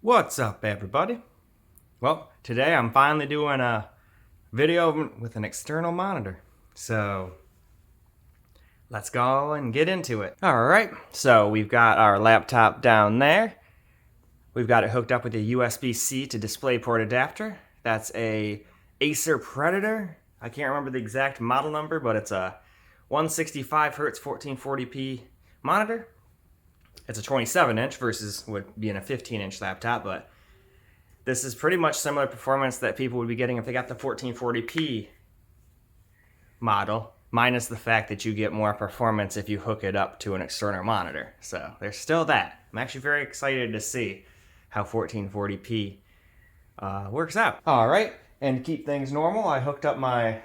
What's up, everybody? Well, today I'm finally doing a video with an external monitor. So, let's go and get into it. Alright, so we've got our laptop down there. We've got it hooked up with a USB-C to DisplayPort adapter. That's a Acer Predator. I can't remember the exact model number, but it's a 165Hz 1440p monitor. It's a 27-inch versus would be in a 15-inch laptop, but this is pretty much similar performance that people would be getting if they got the 1440p model, minus the fact that you get more performance if you hook it up to an external monitor. So there's still that. I'm actually very excited to see how 1440p works out. All right, and to keep things normal, I hooked up my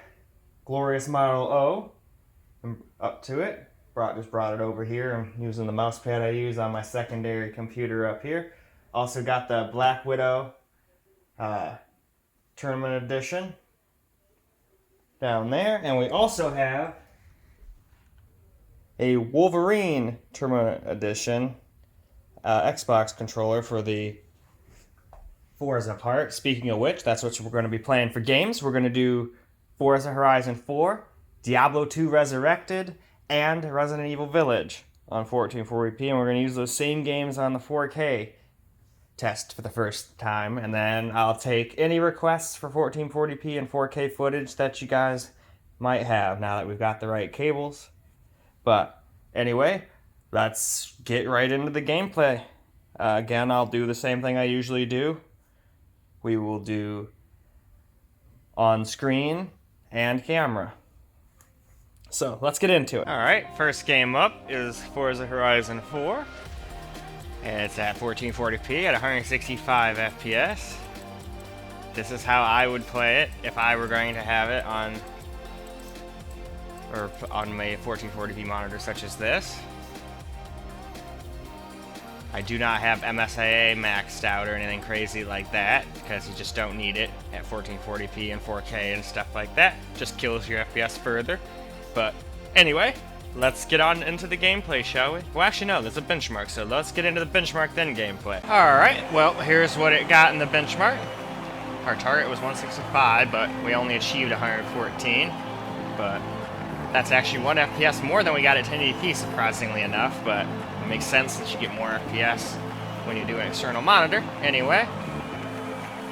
glorious Model O up to it. Just brought it over here. I'm using the mouse pad I use on my secondary computer up here. Also got the Black Widow Tournament Edition down there. And we also have a Wolverine Tournament Edition Xbox controller for the Forza part. Speaking of which, that's what we're going to be playing for games. We're going to do Forza Horizon 4, Diablo 2 Resurrected, and Resident Evil Village on 1440p, and we're going to use those same games on the 4K test for the first time, and then I'll take any requests for 1440p and 4K footage that you guys might have now that we've got the right cables. But anyway, let's get right into the gameplay. Again, I'll do the same thing I usually do. We will do on screen and camera. So, let's get into it. Alright, first game up is Forza Horizon 4. And it's at 1440p at 165 FPS. This is how I would play it if I were going to have it on my 1440p monitor such as this. I do not have MSIA maxed out or anything crazy like that, because you just don't need it at 1440p and 4K and stuff like that. Just kills your FPS further. But anyway, let's get on into the gameplay, shall we? Well, actually, no, there's a benchmark, so let's get into the benchmark, then gameplay. Alright, well, here's what it got in the benchmark. Our target was 165, but we only achieved 114. But that's actually 1 FPS more than we got at 1080p, surprisingly enough, but it makes sense since you get more FPS when you do an external monitor. Anyway,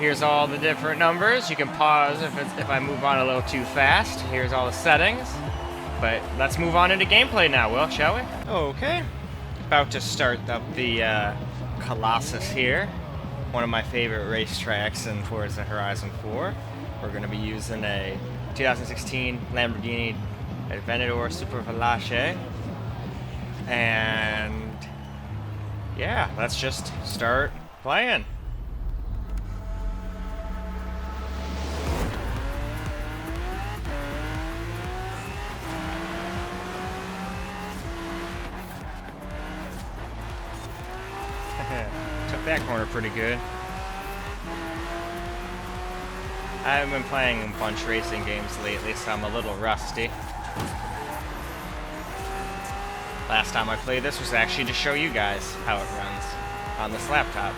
here's all the different numbers. You can pause if I move on a little too fast. Here's all the settings. But let's move on into gameplay now, Will, shall we? Okay. About to start up the Colossus here. One of my favorite racetracks in Forza Horizon 4. We're going to be using a 2016 Lamborghini Aventador Super Veloce. And yeah, let's just start playing. Took that corner pretty good. I haven't been playing a bunch of racing games lately, so I'm a little rusty. Last time I played this was actually to show you guys how it runs on this laptop.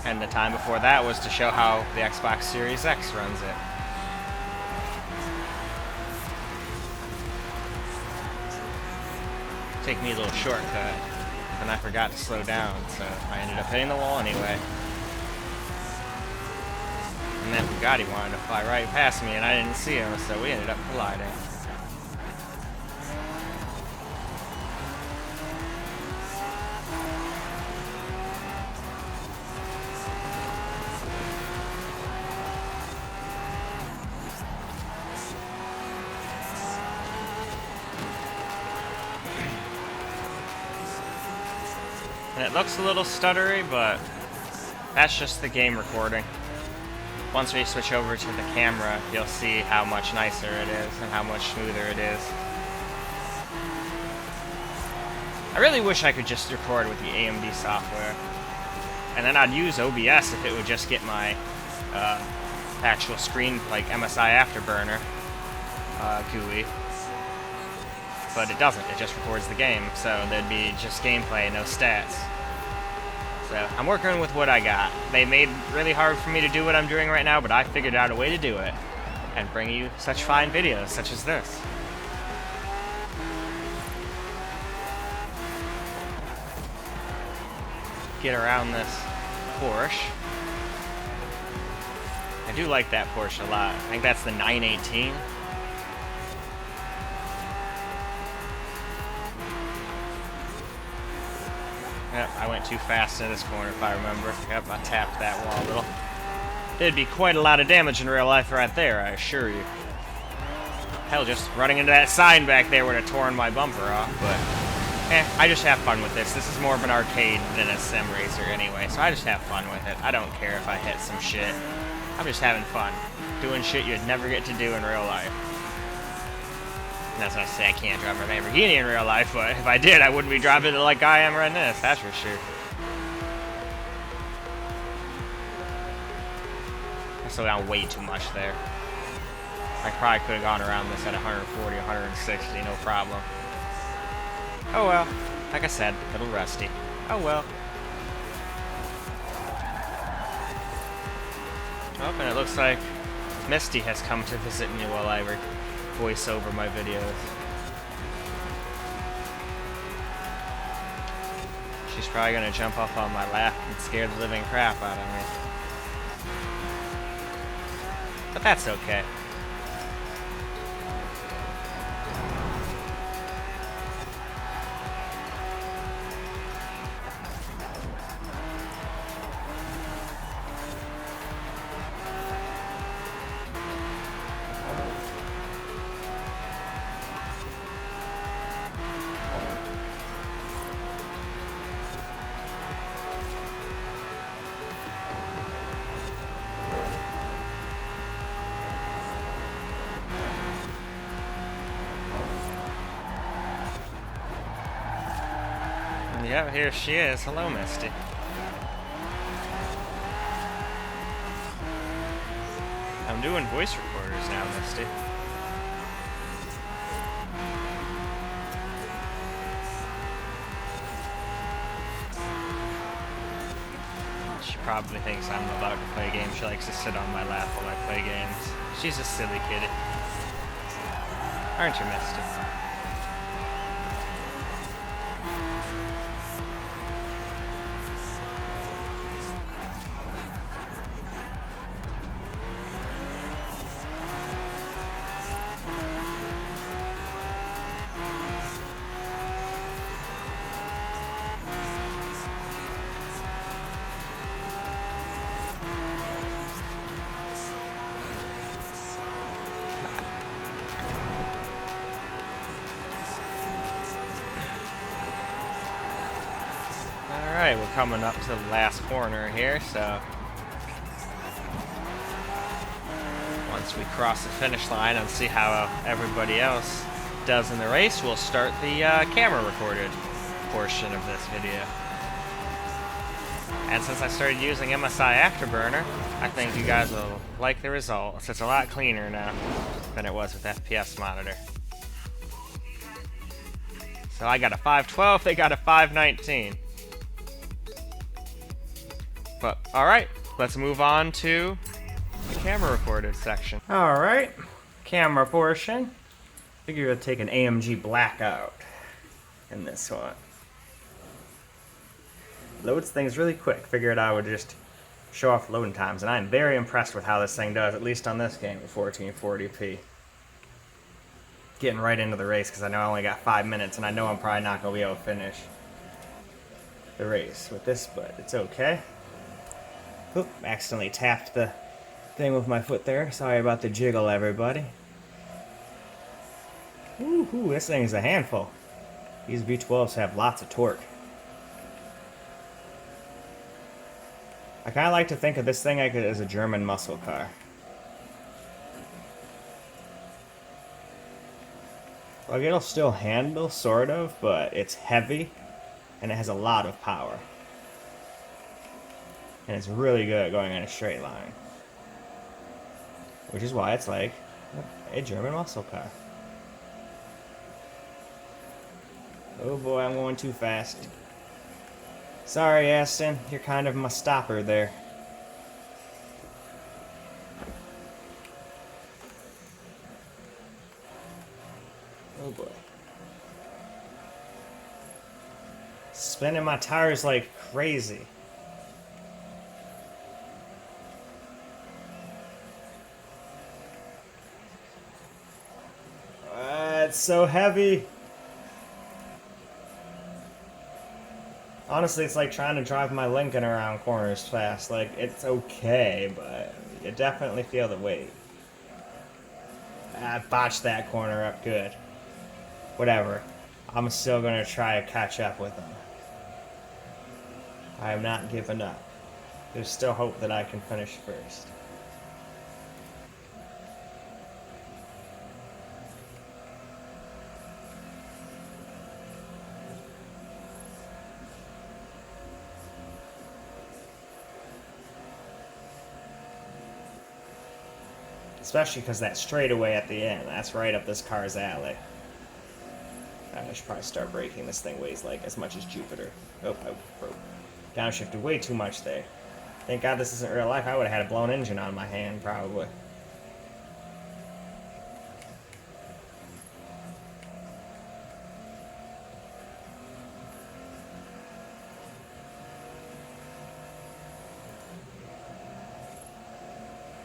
And the time before that was to show how the Xbox Series X runs it. Take me a little shortcut. And I forgot to slow down, so I ended up hitting the wall anyway. And that Bugatti wanted to fly right past me, and I didn't see him, so we ended up colliding. And it looks a little stuttery, but that's just the game recording. Once we switch over to the camera, you'll see how much nicer it is and how much smoother it is. I really wish I could just record with the AMD software. And then I'd use OBS if it would just get my actual screen, like MSI Afterburner GUI. But it doesn't, it just records the game, so there'd be just gameplay, no stats. So I'm working with what I got. They made it really hard for me to do what I'm doing right now, but I figured out a way to do it and bring you such fine videos such as this. Get around this Porsche. I do like that Porsche a lot. I think that's the 918. Yep, I went too fast in this corner if I remember. Yep, I tapped that wall a little. There'd be quite a lot of damage in real life right there, I assure you. Hell, just running into that sign back there would have torn my bumper off, but I just have fun with this. This is more of an arcade than a sim racer anyway, so I just have fun with it. I don't care if I hit some shit. I'm just having fun. Doing shit you'd never get to do in real life. And that's not to say I can't drive a Lamborghini in real life, but if I did, I wouldn't be driving it like I am right now, that's for sure. I slowed down way too much there. I probably could have gone around this at 140, 160, no problem. Oh well, like I said, a little rusty. Oh well. Oh, and it looks like Misty has come to visit me while I voice over my videos. She's probably gonna jump up on my lap and scare the living crap out of me. But that's okay. Yep, here she is. Hello, Misty. I'm doing voice recorders now, Misty. She probably thinks I'm about to play games. She likes to sit on my lap while I play games. She's a silly kitty. Aren't you, Misty? Alright, we're coming up to the last corner here, so once we cross the finish line and see how everybody else does in the race, we'll start the camera recorded portion of this video. And since I started using MSI Afterburner, I think you guys will like the results. It's a lot cleaner now than it was with FPS monitor. So I got a 512, they got a 519. But, alright, let's move on to the camera recorded section. Alright, camera portion. I think you're going to take an AMG blackout in this one. Loads things really quick. Figured I would just show off loading times, and I'm very impressed with how this thing does, at least on this game at 1440p. Getting right into the race, because I know I only got 5 minutes, and I know I'm probably not going to be able to finish the race with this, but it's okay. Oop, accidentally tapped the thing with my foot there. Sorry about the jiggle, everybody. Woohoo, this thing is a handful. These V12s have lots of torque. I kind of like to think of this thing as a German muscle car. Like, it'll still handle, sort of, but it's heavy, and it has a lot of power. And it's really good at going in a straight line. Which is why it's like a German muscle car. Oh boy, I'm going too fast. Sorry, Aston, you're kind of my stopper there. Oh boy. Spinning my tires like crazy. It's so heavy. Honestly, it's like trying to drive my Lincoln around corners fast. Like, it's okay, but you definitely feel the weight. I botched that corner up good. Whatever. I'm still going to try to catch up with them. I am not giving up. There's still hope that I can finish first. Especially because that straightaway at the end, that's right up this car's alley. I should probably start braking. This thing weighs like as much as Jupiter. Oh, I broke. Downshifted way too much there. Thank God this isn't real life. I would have had a blown engine on my hand, probably.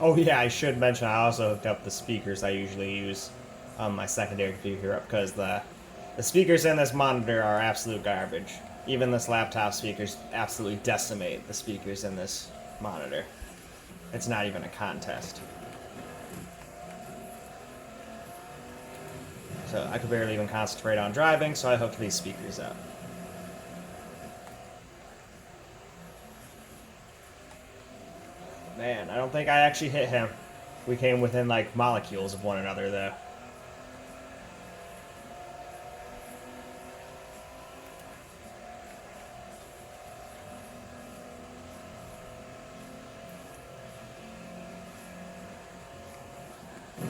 Oh yeah, I should mention I also hooked up the speakers I usually use on my secondary computer here up because the speakers in this monitor are absolute garbage. Even this laptop speakers absolutely decimate the speakers in this monitor. It's not even a contest. So I could barely even concentrate on driving, so I hooked these speakers up. Man, I don't think I actually hit him. We came within like molecules of one another though.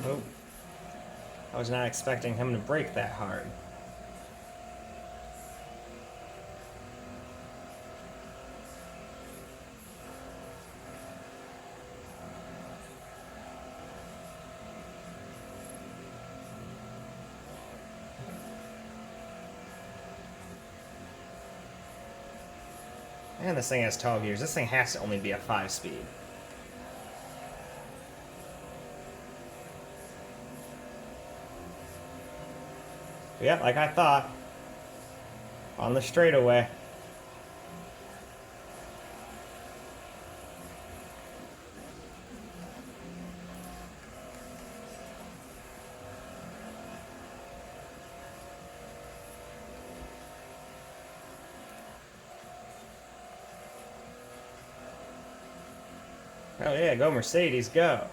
Oh. I was not expecting him to brake that hard. Man, this thing has 12 gears. This thing has to only be a 5-speed. Yeah, like I thought. On the straightaway. Oh yeah, go Mercedes, go.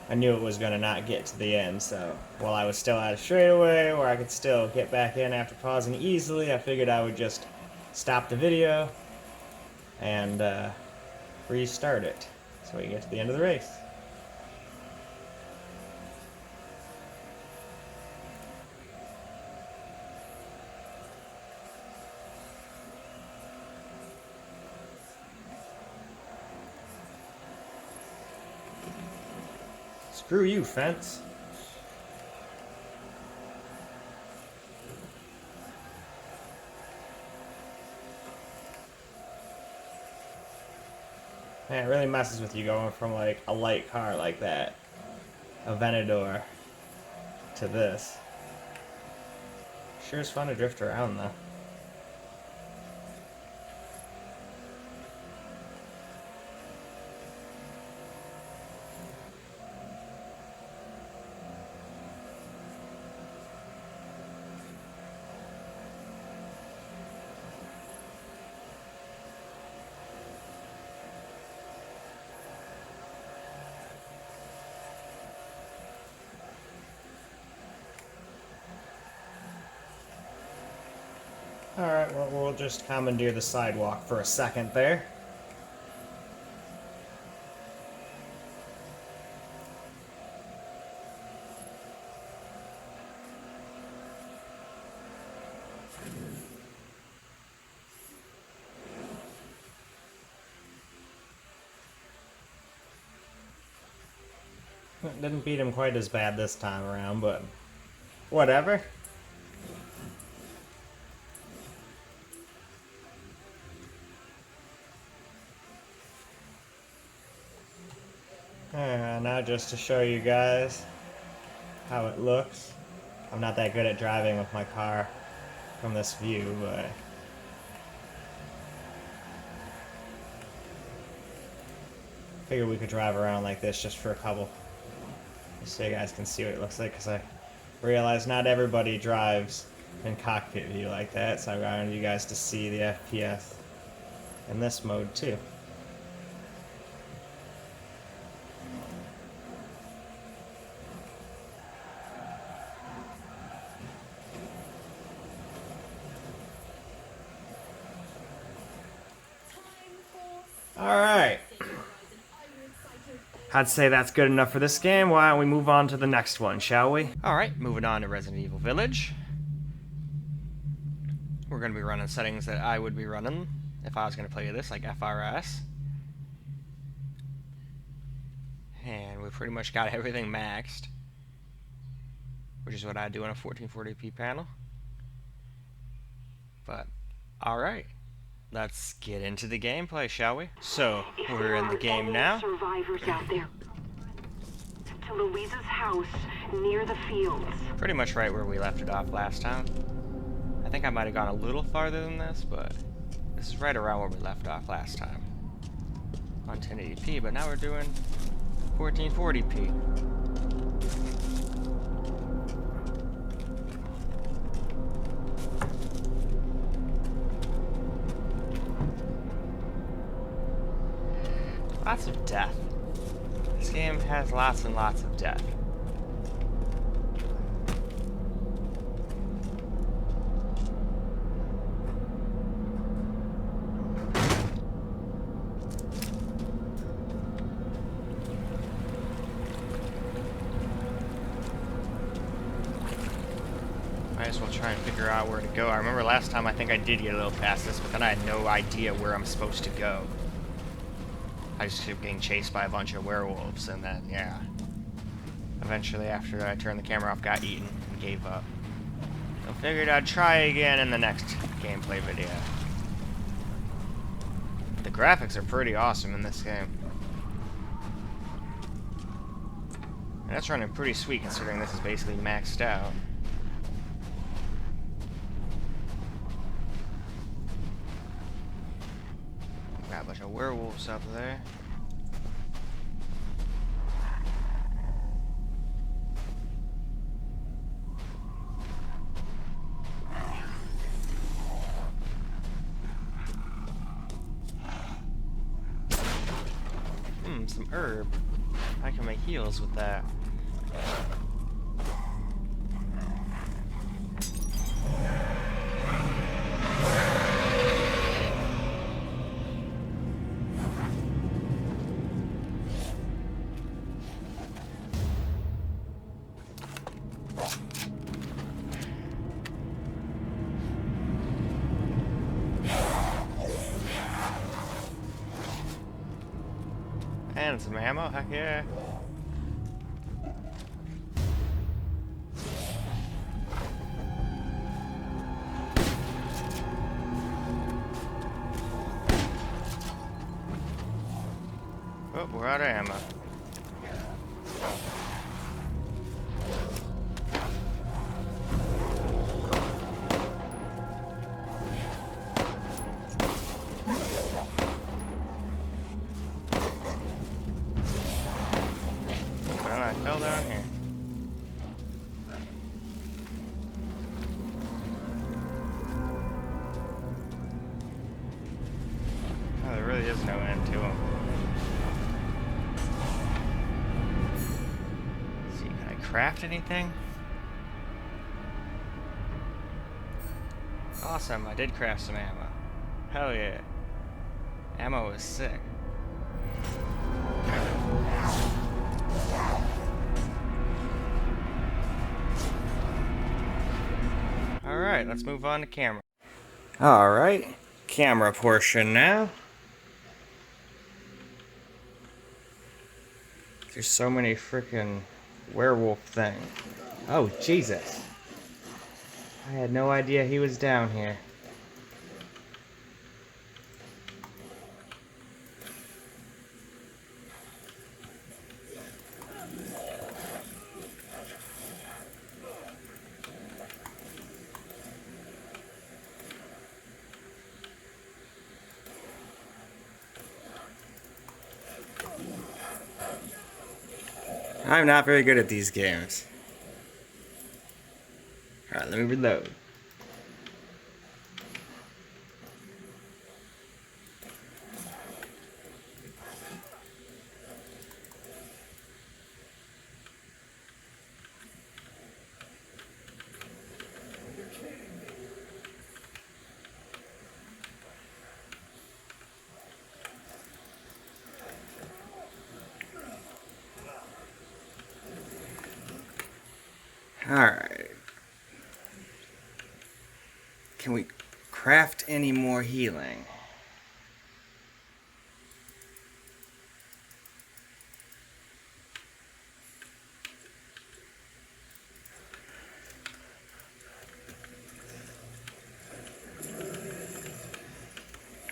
I knew it was going to not get to the end, so while I was still at a straightaway where I could still get back in after pausing easily, I figured I would just stop the video and restart it so we can get to the end of the race. Screw you, fence. Man, it really messes with you going from like a light car like that, a Venador, to this. Sure is fun to drift around though. Alright, well, we'll just commandeer the sidewalk for a second there. Didn't beat him quite as bad this time around, but whatever. Now just to show you guys how it looks. I'm not that good at driving with my car from this view, but figured we could drive around like this just for a couple, just so you guys can see what it looks like, because I realize not everybody drives in cockpit view like that, so I wanted you guys to see the FPS in this mode too. Alright. I'd say that's good enough for this game. Why don't we move on to the next one, shall we? Alright, moving on to Resident Evil Village. We're going to be running settings that I would be running if I was going to play this, like FRS. And we pretty much got everything maxed, which is what I do on a 1440p panel. But, alright. Let's get into the gameplay, shall we? So, we're in the game now. Survivors out there. To Louisa's house near the fields. Pretty much right where we left it off last time. I think I might have gone a little farther than this, but this is right around where we left off last time. On 1080p, but now we're doing 1440p. Lots of death. This game has lots and lots of death. Might as well try and figure out where to go. I remember last time I think I did get a little past this, but then I had no idea where I'm supposed to go. I just kept getting chased by a bunch of werewolves, and then, yeah. Eventually, after I turned the camera off, got eaten and gave up. So figured I'd try again in the next gameplay video. The graphics are pretty awesome in this game. And that's running pretty sweet considering this is basically maxed out. Got a bunch of werewolves up there. Some herb. I can make heals with that. And some ammo, heck yeah. Oh, we're out of ammo. Fell down here. Oh, there really is no end to them. Let's see, can I craft anything? Awesome, I did craft some ammo. Hell yeah. Ammo is sick. Alright, let's move on to camera. Alright, camera portion now. So There's so many freaking werewolf things. Oh, Jesus. I had no idea he was down here. I'm not very good at these games. Alright, let me reload. Alright. Can we craft any more healing?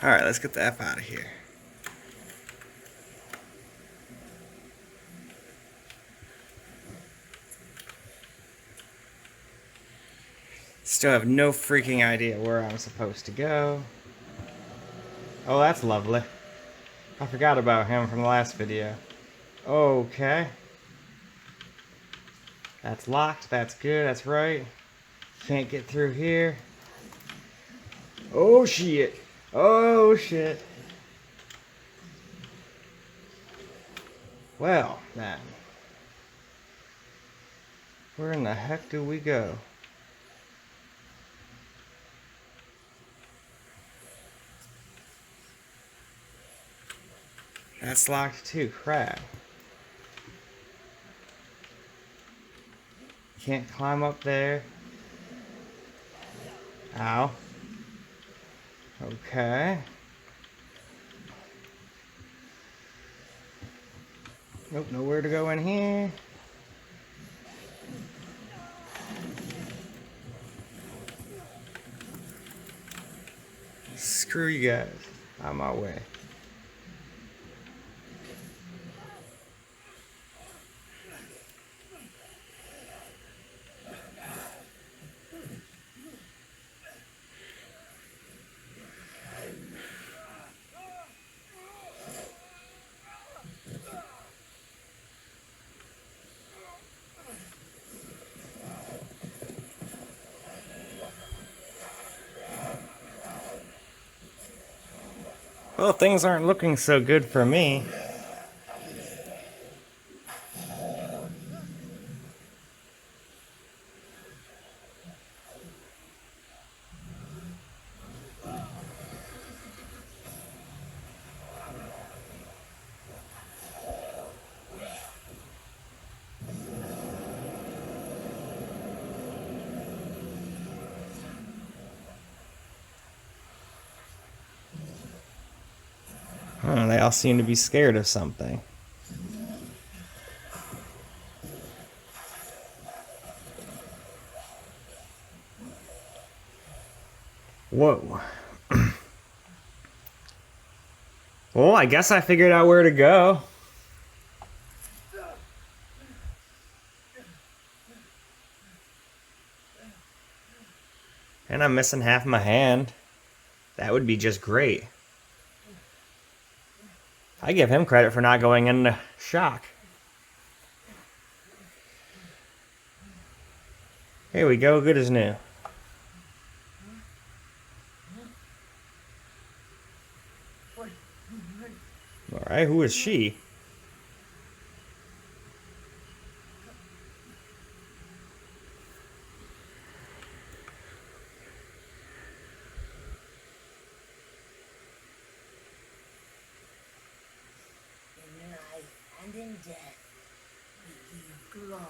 Alright, let's get the F out of here. Still have no freaking idea where I'm supposed to go. Oh, that's lovely. I forgot about him from the last video. Okay. That's locked. That's good. That's right. Can't get through here. Oh, shit. Oh, shit. Well, then. Where in the heck do we go? That's locked too. Crap. Can't climb up there. Ow. Okay. Nope, nowhere to go in here. Screw you guys. On my way. Well, things aren't looking so good for me. They all seem to be scared of something. Whoa. Well, I guess I figured out where to go. And I'm missing half my hand. That would be just great. I give him credit for not going into shock. Here we go, good as new. Alright, who is she? And in death, we give glory.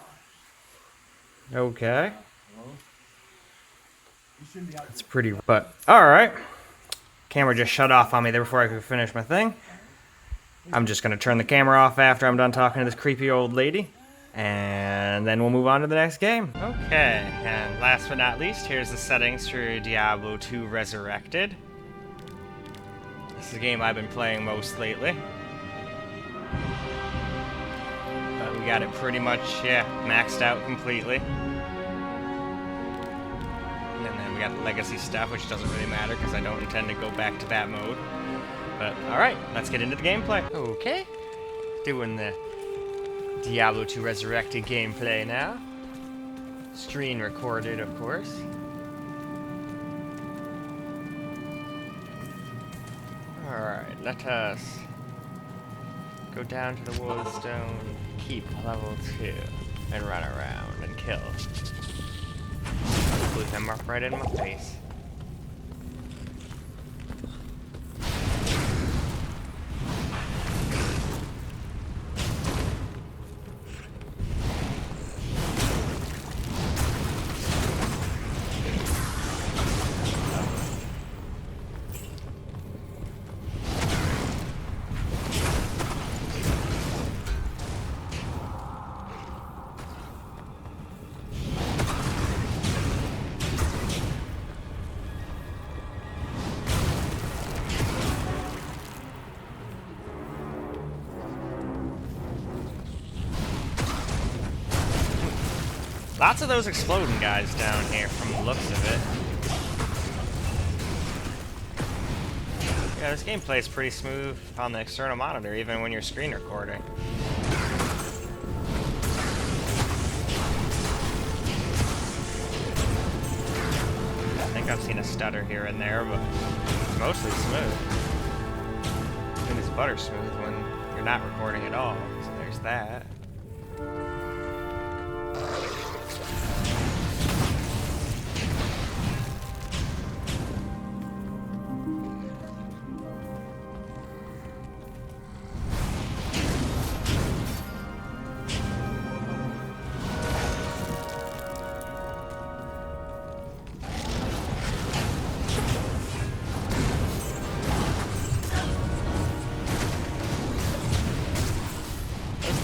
Okay. That's pretty, but alright. Camera just shut off on me there before I could finish my thing. I'm just gonna turn the camera off after I'm done talking to this creepy old lady, and then we'll move on to the next game. Okay, and last but not least, here's the settings for Diablo 2 Resurrected. This is a game I've been playing most lately. But we got it pretty much, maxed out completely. And then we got the legacy stuff, which doesn't really matter because I don't intend to go back to that mode. But, alright, let's get into the gameplay. Okay. Doing the Diablo 2 Resurrected gameplay now. Screen recorded, of course. Alright, let us go down to the wall of stone, keep level 2, and run around and kill. Blew them up right in my face. Lots of those exploding guys down here from the looks of it. Yeah, this gameplay is pretty smooth on the external monitor, even when you're screen recording. I think I've seen a stutter here and there, but it's mostly smooth. I mean, it's butter smooth when you're not recording at all, so there's that.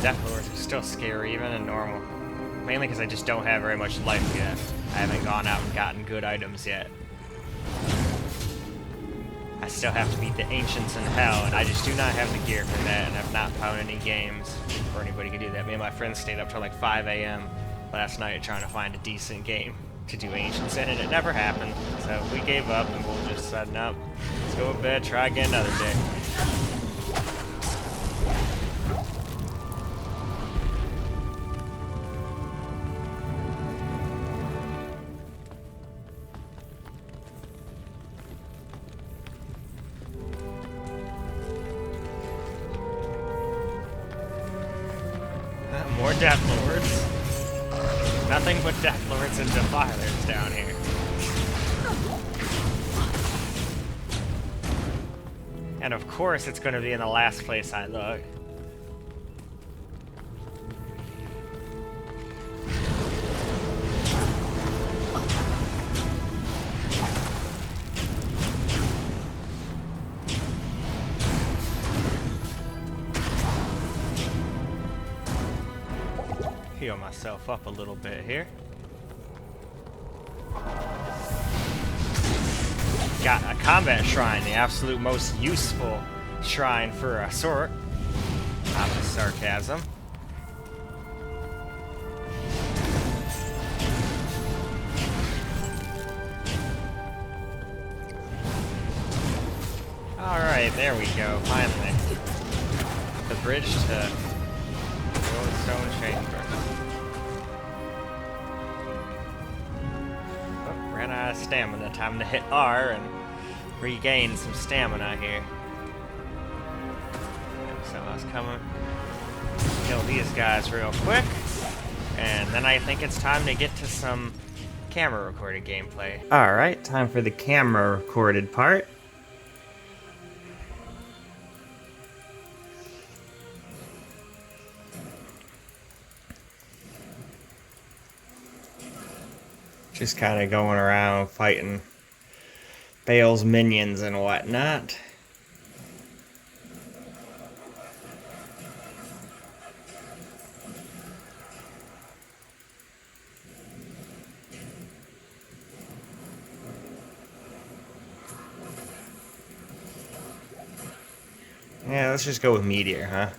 Death Lords are still scary, even in normal. Mainly because I just don't have very much life yet. I haven't gone out and gotten good items yet. I still have to beat the Ancients in Hell, and I just do not have the gear for that, and I've not found any games where anybody could do that. Me and my friends stayed up till like 5 a.m. last night trying to find a decent game to do Ancients in, and it never happened. So we gave up, and we'll just said, nope, let's go to bed, try again another day. More Death Lords. Nothing but Death Lords and Defilers down here. And of course it's going to be in the last place I look. Heal myself up a little bit here. Got a combat shrine, the absolute most useful shrine for a sword. Obvious sarcasm. Alright, there we go, finally. The bridge to Stone Chamber. Oh, ran out of stamina. Time to hit R and regain some stamina here. Something else coming. Kill these guys real quick. And then I think it's time to get to some camera recorded gameplay. Alright, time for the camera recorded part. Just kind of going around fighting Bale's minions and whatnot. Let's just go with Meteor, huh?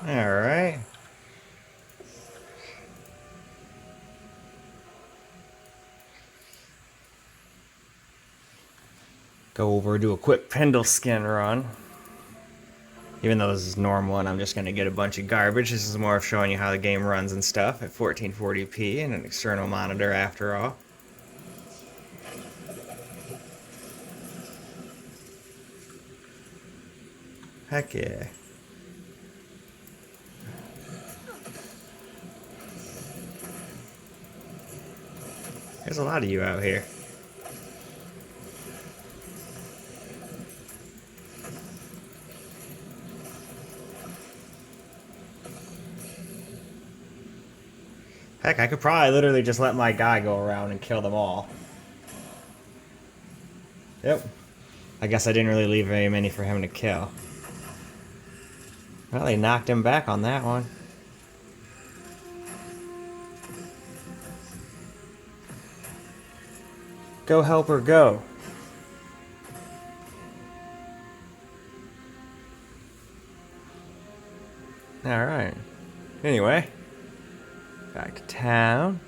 Alright. Go over, do a quick Pendle skin run. Even though this is normal and I'm just going to get a bunch of garbage, this is more of showing you how the game runs and stuff at 1440p and an external monitor after all. Heck yeah. There's a lot of you out here. Heck, I could probably literally just let my guy go around and kill them all. Yep. I guess I didn't really leave very many for him to kill. Well, they knocked him back on that one. Go help her, go. Alright. Anyway. Back to town.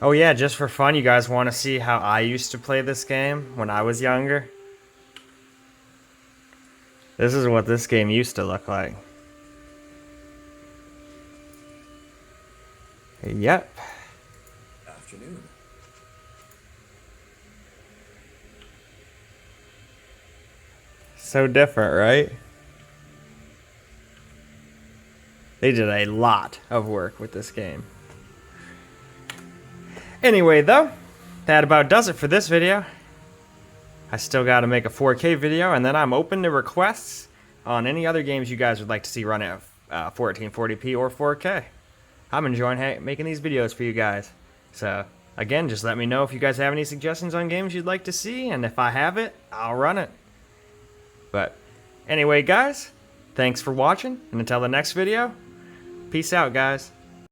Oh yeah, just for fun, you guys want to see how I used to play this game when I was younger? This is what this game used to look like. Yep. Afternoon. So different, right? They did a lot of work with this game. Anyway, though, that about does it for this video. I still got to make a 4K video, and then I'm open to requests on any other games you guys would like to see run at 1440p or 4K. I'm enjoying making these videos for you guys. So, again, just let me know if you guys have any suggestions on games you'd like to see, and if I have it, I'll run it. But, anyway, guys, thanks for watching, and until the next video, peace out, guys.